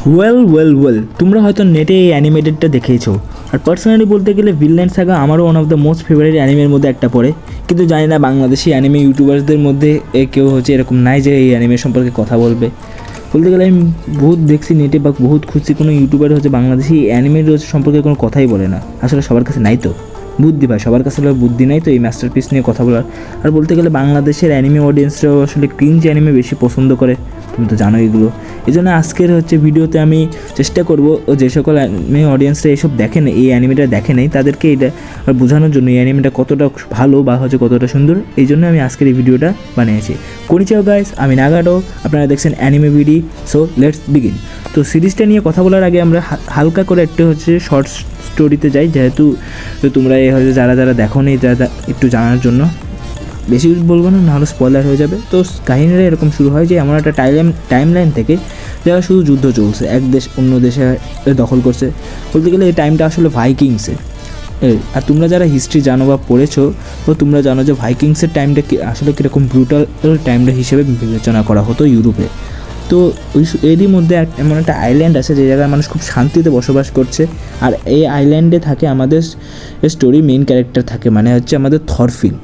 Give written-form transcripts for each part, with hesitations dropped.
Well তোমরা হয়তো নেটে এই অ্যানিমেটেডটা দেখেইছো। আর পার্সোনালি বলতে গেলে ভিনল্যান্ড সাগা আমারও one of the most favourite অ্যানিমের মধ্যে একটা পড়ে। কিন্তু জানি না বাংলাদেশি অ্যানিমে ইউটিউবার্সদের মধ্যে কেউ হচ্ছে এরকম নাই যে এই অ্যানিমে সম্পর্কে কথা বলবে। বলতে গেলে আমি বহুত দেখছি নেটে বা বহুত খুঁজছি, কোনো ইউটিউবার হচ্ছে বাংলাদেশি অ্যানিমের সম্পর্কে কোনো কথাই বলে না। আসলে সবার কাছে নাই তো বুদ্ধি, ভাই সবার কাছে বুদ্ধি নাই তো এই মাস্টারপিস নিয়ে কথা বলার। আর বলতে গেলে বাংলাদেশের অ্যানিমে অডিয়েন্সরাও আসলে ক্রিঞ্জ অ্যানিমে বেশি পছন্দ করে, তুমি তো জানো এগুলো। এই জন্য আজকের হচ্ছে ভিডিওতে আমি চেষ্টা করব যে সকল অ্যানিমে অডিয়েন্সরা এইসব দেখেন, এই অ্যানিমেটা দেখে নেই, তাদেরকে এটা বোঝানোর জন্য এই অ্যানিমেটা কতটা ভালো বা হচ্ছে কতটা সুন্দর। এই জন্য আমি আজকের এই ভিডিওটা বানিয়েছি। কনিচিও গাইস, আমি নাগাটো, আপনারা দেখছেন anime video. So let's begin. তো সিরিজটা নিয়ে কথা বলার আগে আমরা হালকা করে একটা হচ্ছে শর্টস স্টোরিতে যাই, যেহেতু তোমরা এই হয়তো যারা দেখো নি যারা একটু জানার জন্য। বেশি বলবো না, নাহলে স্পয়লার হয়ে যাবে। তো কাহিনীটা এরকম শুরু হয় যে এমন একটা টাইমলাইন থেকে যারা শুধু যুদ্ধ চলছে, এক দেশ অন্য দেশে দখল করছে। বলতে গেলে এই টাইমটা আসলে ভাইকিংসের। আর তোমরা যারা হিস্ট্রি জানো বা পড়েছো, তো তোমরা জানো যে ভাইকিংসের টাইমটা আসলে কীরকম ব্রুটাল টাইমটা হিসেবে বিবেচনা করা হতো ইউরোপে। তো এরই মধ্যে এমন একটা আইল্যান্ড আছে যে জায়গায় মানুষ খুব শান্তিতে বসবাস করছে। আর এই আইল্যান্ডে থাকে আমাদের স্টোরি মেইন ক্যারেক্টার থাকে, মানে হচ্ছে আমাদের থরফিল,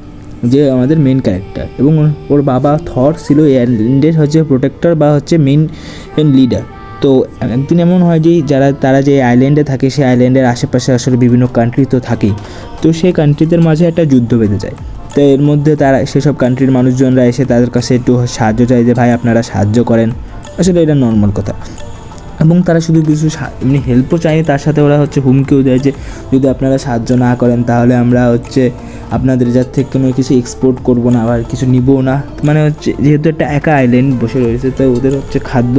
যে আমাদের মেইন ক্যারেক্টার। এবং ওর বাবা থর ছিল এই আইল্যান্ডের হচ্ছে প্রোটেক্টর বা হচ্ছে মেইন লিডার। তো একদিন এমন হয় যে তারা যে আইল্যান্ডে থাকে, সেই আইল্যান্ডের আশেপাশে আসলে বিভিন্ন কান্ট্রি তো থাকেই। তো সেই কান্ট্রিদের মাঝে একটা যুদ্ধ বেঁধে যায়। তো এর মধ্যে তারা সেসব কান্ট্রির মানুষজনরা এসে তাদের কাছে একটু সাহায্য চায় যে ভাই আপনারা সাহায্য করেন। আসলে এটা নর্মাল কথা। এবং তারা শুধু কিছু এমনি হেল্পও চায়নি, তার সাথে ওরা হচ্ছে হুমকিও দেয় যে যদি আপনারা সাহায্য না করেন তাহলে আমরা হচ্ছে আপনাদের যার থেকে কোনো কিছু এক্সপোর্ট করবো না, আবার কিছু নিবও না। মানে হচ্ছে যেহেতু একটা একা আইল্যান্ড বসে রয়েছে, তাই ওদের হচ্ছে খাদ্য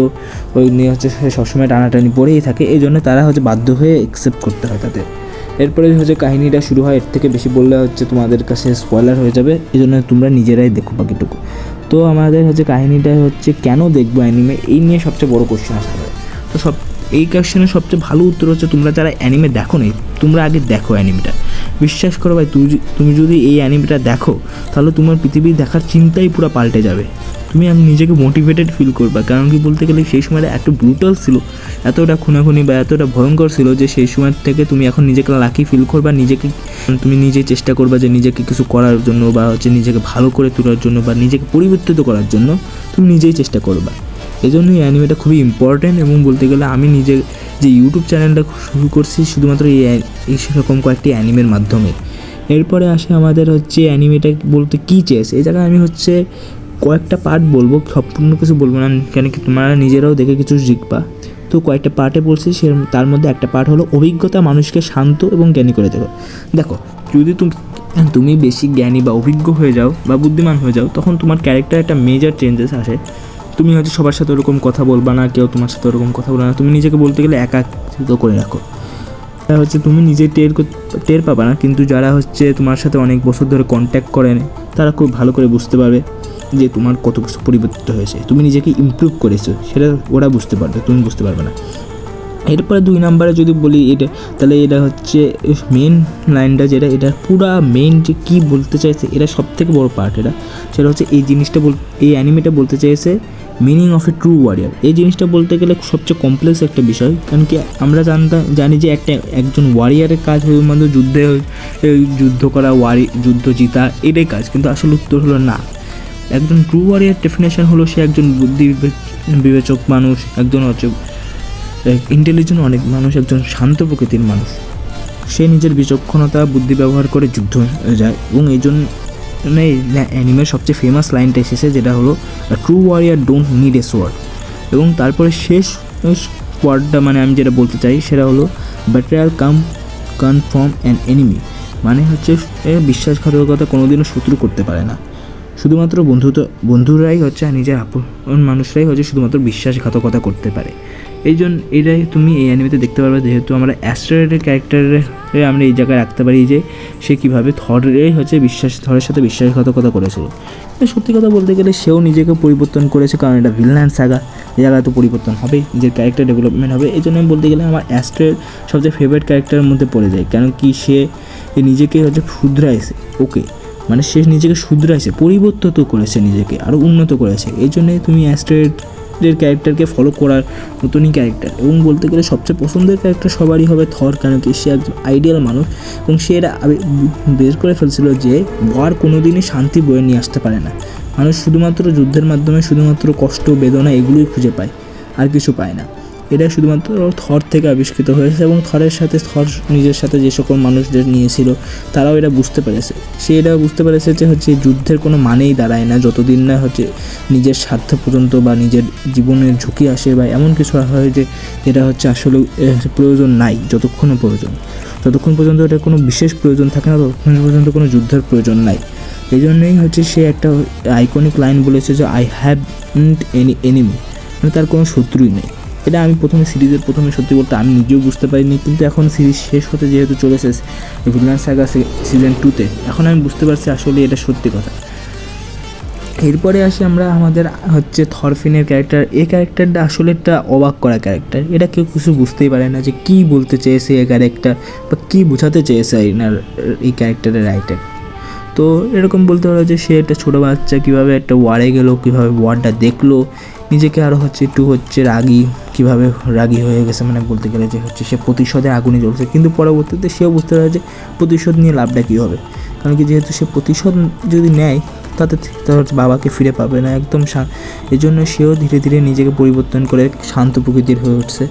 ওই নিয়ে হচ্ছে সবসময় টানাটানি পড়েই থাকে। এই জন্য তারা হচ্ছে বাধ্য হয়ে অ্যাকসেপ্ট করতে হয় তাদের। এরপরে হচ্ছে কাহিনিটা শুরু হয়। এর থেকে বেশি বললে হচ্ছে তোমাদের কাছে স্পয়লার হয়ে যাবে, এই জন্য তোমরা নিজেরাই দেখো বাকিটুকু। তো আমাদের হচ্ছে কাহিনিটা হচ্ছে কেন দেখবো অ্যানিমে, এই নিয়ে সবচেয়ে বড় কোশ্চেন আসতে পারে। তো এই কোশ্চেনের সবচেয়ে ভালো উত্তর হচ্ছে তোমরা যারা অ্যানিমে দেখো নি, তোমরা আগে দেখো অ্যানিমেটা। বিশ্বাস করো ভাই, তুমি যদি এই অ্যানিমেটা দেখো তাহলে তোমার পৃথিবী দেখার চিন্তাই পুরো পাল্টে যাবে। তুমি নিজেকে মোটিভেটেড ফিল করবা। কারণ কি বলতে গেলে সেই সময়টা এত ব্রুটাল ছিল, এতটা খুনাখুনি বা এতটা ভয়ঙ্কর ছিল যে সেই সময় থেকে তুমি এখন নিজেকে লাকি ফিল করবা। তুমি নিজে চেষ্টা করবা যে নিজেকে কিছু করার জন্য বা হচ্ছে নিজেকে ভালো করে তোলার জন্য বা নিজেকে পরিবর্তিত করার জন্য তুমি নিজেই চেষ্টা করবা। এই জন্য এই অ্যানিমেটা খুবই ইম্পর্ট্যান্ট। এবং বলতে গেলে আমি নিজে যে ইউটিউব চ্যানেলটা শুরু করছি শুধুমাত্র এই সেরকম কয়েকটি অ্যানিমের মাধ্যমে। এরপরে আসে আমাদের হচ্ছে অ্যানিমেটা বলতে কী চেয়েছে। এই জায়গায় আমি হচ্ছে কয়েকটা পার্ট বলবো, সম্পূর্ণ কিছু বলবো না, কেন কি তোমরা নিজেরাও দেখে কিছু শিখবা। তো কয়েকটা পার্টে বলছি, তার মধ্যে একটা পার্ট হলো অভিজ্ঞতা মানুষকে শান্ত এবং জ্ঞানী করে দেবে। দেখো, যদি তুমি বেশি জ্ঞানী বা অভিজ্ঞ হয়ে যাও বা বুদ্ধিমান হয়ে যাও, তখন তোমার ক্যারেক্টার একটা মেজর চেঞ্জেস আসে। তুমি হয়তো সবার সাথে ওরকম কথা বলবা না, কেউ তোমার সাথে ওরকম কথা বলবে না। তুমি নিজেকে বলতে গেলে একাকিত্ব করে রাখো। তারা হচ্ছে তুমি নিজে টের পাবা না, কিন্তু যারা হচ্ছে তোমার সাথে অনেক বছর ধরে কন্ট্যাক্ট করেন তারা খুব ভালো করে বুঝতে পারবে যে তোমার কত কিছু পরিবর্তিত হয়েছে, তুমি নিজেকে ইমপ্রুভ করেছো, সেটা ওরা বুঝতে পারবে, তুমি বুঝতে পারবে না। এরপরে 2 নম্বরে যদি বলি এটা, তাহলে এটা হচ্ছে মেন লাইনটা, যেটা এটা পুরা মেন যে কী বলতে চাইছে, এটা সবথেকে বড় পার্ট। সেটা হচ্ছে এই জিনিসটা এই অ্যানিমেটা বলতে চাইছে meaning of a true warrior. এই জিনিসটা বলতে গেলে সবচেয়ে কমপ্লেক্স একটা বিষয়। কারণ কি আমরা জানি যে একজন ওয়ারিয়ারের কাজ শুধুমাত্র যুদ্ধ করা, যুদ্ধ জিতা, এটাই কাজ। কিন্তু আসল উত্তর হলো না। একজন ট্রু ওয়ারিয়ার ডেফিনেশন হলো সে একজন বুদ্ধি বিবেচক মানুষ, একজন হচ্ছে ইন্টেলিজেন্ট অনেক মানুষ, একজন শান্ত প্রকৃতির মানুষ। সে নিজের বিচক্ষণতা বুদ্ধি ব্যবহার করে যুদ্ধ যায়। এবং এই জন্য অ্যানিমের সবচেয়ে ফেমাস লাইনটা এসেছে, যেটা হলো true warrior don't need a sword. এবং তারপরে শেষ ওয়ার্ডটা মানে আমি যেটা বলতে চাই সেটা হলো ব্যাট্রিয়াল কাম ফ্রম অ্যান এনিমি। মানে হচ্ছে বিশ্বাসঘাতকতা কোনোদিনও শত্রু করতে পারে না, শুধুমাত্র বন্ধুরাই হচ্ছে নিজের আপন মানুষরাই হচ্ছে শুধুমাত্র বিশ্বাসঘাতকতা করতে পারে। এটাই তুমি এই অ্যানিমেতে দেখতে পারবে। যেহেতু আমরা অ্যাস্ট্রয়েডের ক্যারেক্টারে আমরা এই জায়গায় রাখতে পারি যে সে কীভাবে থরের হচ্ছে থরের সাথে বিশ্বাসঘাতকতা করেছিল। সত্যি কথা বলতে গেলে সেও নিজেকে পরিবর্তন করেছে, কারণ এটা ভিনল্যান্ড সাগা, এই জায়গায় তো পরিবর্তন হবেই, নিজের ক্যারেক্টার ডেভেলপমেন্ট হবে। এই জন্য আমি বলতে গেলে আমার অ্যাস্ট্রয়েড সবচেয়ে ফেভারিট ক্যারেক্টারের মধ্যে পড়ে যায়। কেন কি সে নিজেকে হচ্ছে শুধরাইছে, ওকে মানে সে নিজেকে শুধরাইছে, পরিবর্তিত করেছে, নিজেকে আরও উন্নত করেছে। এই জন্যই তুমি অ্যাস্ট্রয়েড এর ক্যারেক্টারকে ফলো করার মতনই ক্যারেক্টার, এবং বলতে গেলে সবচেয়ে পছন্দের ক্যারেক্টার সবারই হবে থর, কারণ কি সে একজন আইডিয়াল মানুষ এবং সে এটা বের করে ফেলছিল যে ওয়ার কোনো দিনই শান্তি বয়ে নিয়ে আসতে পারে না। মানুষ শুধুমাত্র যুদ্ধের মাধ্যমে শুধুমাত্র কষ্ট বেদনা এগুলোই খুঁজে পায়, আর কিছু পায় না। এটা শুধুমাত্র থর থেকে আবিষ্কৃত হয়েছে এবং থরের সাথে থর নিজের সাথে যে সকল মানুষদের নিয়েছিল তারাও এটা বুঝতে পেরেছে। সে এটা বুঝতে পেরেছে যে হচ্ছে যুদ্ধের কোনো মানেই দাঁড়ায় না যতদিন না হচ্ছে নিজের স্বার্থ পর্যন্ত বা নিজের জীবনের ঝুঁকি আসে বা এমন কিছু হয় যে এটা হচ্ছে আসলে প্রয়োজন নাই। যতক্ষণ পর্যন্ত এটা কোনো বিশেষ প্রয়োজন থাকে না ততক্ষণ পর্যন্ত কোনো যুদ্ধের প্রয়োজন নাই। এই জন্যই হচ্ছে সে একটা আইকনিক লাইন বলেছে যে আই হ্যাভ এনি এনিমি, মানে তার কোনো শত্রুই নেই। এটা আমি সিরিজের প্রথমে সত্যি বলতে আমি নিজেও বুঝতে পারিনি, কিন্তু এখন সিরিজ শেষ হতে যেহেতু চলেছে ভিলেন সাগা সিজন 2-তে, এখন আমি বুঝতে পারছি আসলে এটা সত্যি কথা। এরপরে আসি আমরা আমাদের হচ্ছে থরফিনের ক্যারেক্টার। এই ক্যারেক্টারটা আসলে একটা অবাক করা ক্যারেক্টার। এটা কেউ কিছু বুঝতেই পারে না যে কী বলতে চেয়েছে এই ক্যারেক্টার বা কী বোঝাতে চেয়েছে এই ক্যারেক্টারের রাইটার। তো এরকম বলতে পারো যে সে একটা ছোটো বাচ্চা কীভাবে একটা ওয়ারে গেলো, কীভাবে ওয়ারটা দেখলো, নিজেকে আরও একটু কীভাবে রাগী হয়ে গেছে, মানে বলতে গেলে যে সে প্রতিশোধের আগুনে জ্বলছে, কিন্তু পরবর্তীতে সেও বুঝতে পারে যে প্রতিশোধ নিয়ে লাভটা কী হবে, কারণ কি যেহেতু সে প্রতিশোধ যদি নেয় তাতে তার বাবাকে ফিরে পাবে না একদম। এই জন্য সেও ধীরে ধীরে নিজেকে পরিবর্তন করে শান্ত প্রকৃতির হয়ে উঠছে,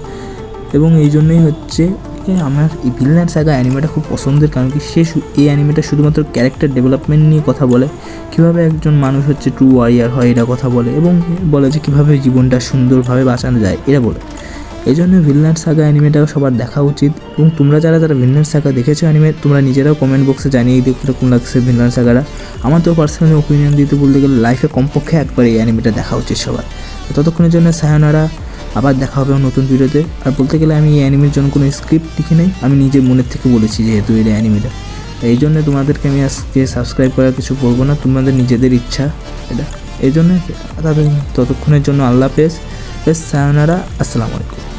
এবং এই জন্যই হচ্ছে আমার এই ভিলেন সাগা অ্যানিমেটা খুব পছন্দের, কারণ কি এই অ্যানিমেটা শুধুমাত্র ক্যারেক্টার ডেভেলপমেন্ট নিয়ে কথা বলে, কীভাবে একজন মানুষ হচ্ছে ট্রু ওয়ারিয়ার হয় এটা কথা বলে, এবং বলে যে কীভাবে জীবনটা সুন্দরভাবে বাঁচানো যায় এটা বলে। এই জন্য ভিলেন সাগা অ্যানিমেটাও সবার দেখা উচিত। এবং তোমরা যারা ভিলেন সাগা দেখেছো অ্যানিমে, তোমরা নিজেরাও কমেন্ট বক্সে জানিয়ে দিও কীরকম লাগছে ভিলেন সাগাটা। আমার তো পার্সোনালি ওপিনিয়ন দিতে বলতে গেলে লাইফে কমপক্ষে একবার এই অ্যানিমেটা দেখা উচিত সবার। ততক্ষণের জন্য সায়োনারা, আবার দেখা হবে নতুন ভিডিওতে। আর বলতে গেলে আমি এই অ্যানিমের জন্য কোনো স্ক্রিপ্ট লিখি নাই, আমি নিজের মনের থেকে বলেছি যেহেতু এই অ্যানিমেটা, এই জন্য তোমাদেরকে আমি আজকে সাবস্ক্রাইব করার কিছু বলবো না, তোমাদের নিজেদের ইচ্ছা এটা। এই জন্য ততক্ষণের জন্য আল্লাহ হাফেজ, সায়োনারা, আসসালামু আলাইকুম।